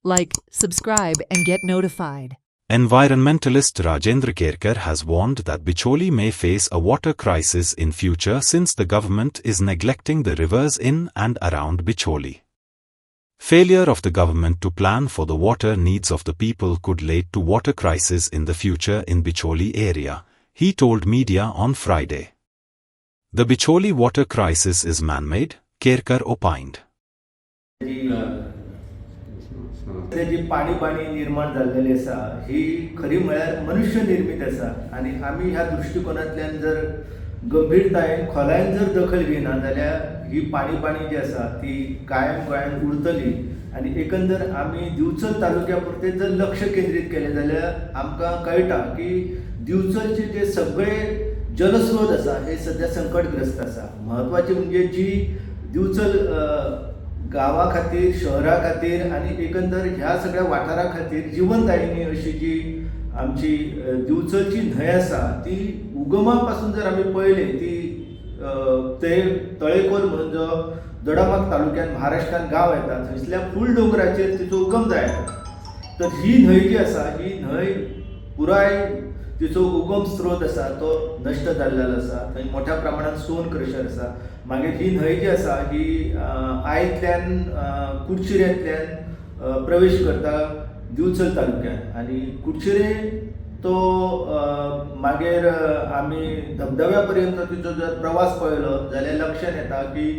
Like, subscribe, and get notified. Environmentalist Rajendra Kerkar has warned that Bicholi may face a water crisis in future since the government is neglecting the rivers in and around Bicholi. Failure of the government to plan for the water needs of the people could lead to water crisis in the future in Bicholi area, he told media on Friday. The Bicholi water crisis is man-made, Kerkar opined. जी पाणी निर्माण जाल्लेली आसा ही खरी म्हळ्यार मनुष्य निर्मित आसा आनी आमी ह्या दृष्टिकोनांतल्यान जर गंभीरतायेन खोलायेन जर दखल घेयना जाल्यार ही पाणी जी आसा ती कायम गोंयांत उरतली आनी एकंदर आमी दिवचल तालुक्या पुरते जर लक्ष केंद्रीत केलें जाल्यार आमकां कळटा की दिवचलचे जे सगळे जलस्रोत आसा हे सध्या संकटग्रस्त आसा. म्हत्वाचे म्हणजे जी दिवचल गावा खातीर शहरा खातीर आनी एकंदर ह्या सगळ्या वाठारा खातीर जिवनदायिनी अशी जी आमची दिवचलची न्हंय आसा ती उगमा पासून जर आमी पळयली ती ते तळेकोल म्हणून जो दोडामार्ग तालुक्यात महाराष्ट्रात गांव येता थंयसल्या फूल डोंगराचेर तिचो उगम जायता. तर ही न्हंय जी आसा ही न्हंय पुराय तिचो उगम स्त्रोत आसा तो नश्ट जाल्लेलो आसा. थंय मोठ्या प्रमाणात स्टोन क्रशर आसा. मागीर ही न्हंय जी आसा ही आयतल्यान कुडचिऱ्यांतल्यान प्रवेश करता दिवचल तालुक्यात आनी कुडचिरे तो मागीर आमी धबधब्या पर्यंत तिचो जर प्रवास पळयलो जाल्यार लक्षात येता की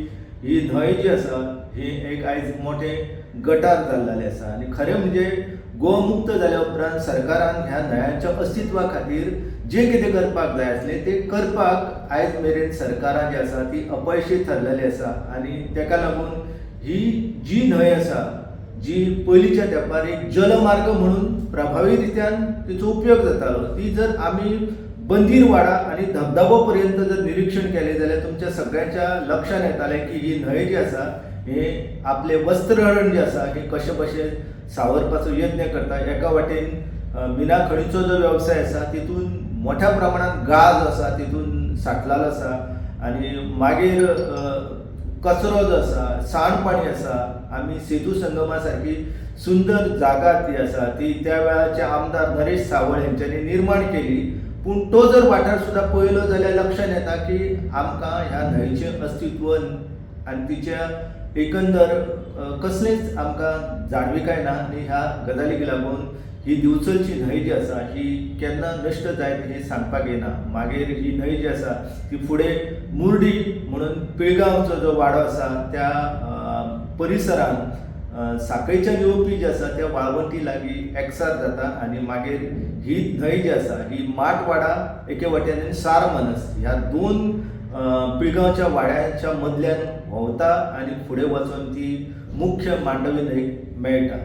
ही न्हंय जी आसा ही एक आयज मोठें गटार जाल्लेलें आसा आनी खरें म्हणजे गोमुक्त जाल्या उपरांत सरकारान ह्या न्हंयांच्या अस्तित्वा खातीर जे कितें करपाक जाय आसलें ते करपाक आयज मेरेन सरकारां जी आसा ती अपयशी ठरलेली आसा आनी तेका लागून ही जी न्हंय आसा जी पयलींच्या तेंपार एक जलमार्ग म्हणून प्रभावी रित्यान तिचो उपयोग जातालो ती जर आमी बंदीरवाडा आनी धबधबो पर्यंत जर निरीक्षण केलें जाल्यार तुमच्या सगळ्यांच्या लक्षांत येतालें की ही न्हंय जी आसा हे आपले वस्त्रहरण जे आसा हे कशे भशेन सावरपाचो यत्न करता. एका वाटेन मिना खणीचो जो वेवसाय आसा तितून मोठ्या प्रमाणात गाज आसा तितून सांठलेलो आसा आनी मागीर कचरो जो आसा सांडपाणी आसा. आमी सेतू संगमा सारकी सुंदर जागा ती आसा ती त्या वेळाचे आमदार नरेश सावळ हेंच्यांनी निर्माण केली पूण तो जर वाठार सुद्दां पळयलो जाल्यार लक्षांत येता की आमकां ह्या न्हंयचें अस्तित्व आनी तिच्या एकंदर कसलेंच आमकां जाणविकाय ना आनी ह्या गजालीक लागून ही दिवचलची न्हंय जी आसा ही केन्ना नश्ट जायत हे सांगपाक येना. मागीर ही न्हंय जी आसा ती फुडें मुर्डी म्हणून पिळगांवचो जो वाडो आसा त्या परिसरांत साखळेच्यान येवपी जे आसा त्या वाळवंटी लागीं एकसार जाता आनी मागीर ही न्हंय जी आसा ही माटवाडा एके वटेन आनी सारमनस ह्या दोन पिळगांवच्या वाड्यांच्या मदल्यान व्हांवता आनी फुडें वचून ती मुख्य मांडवी न्हंयक मेळटा.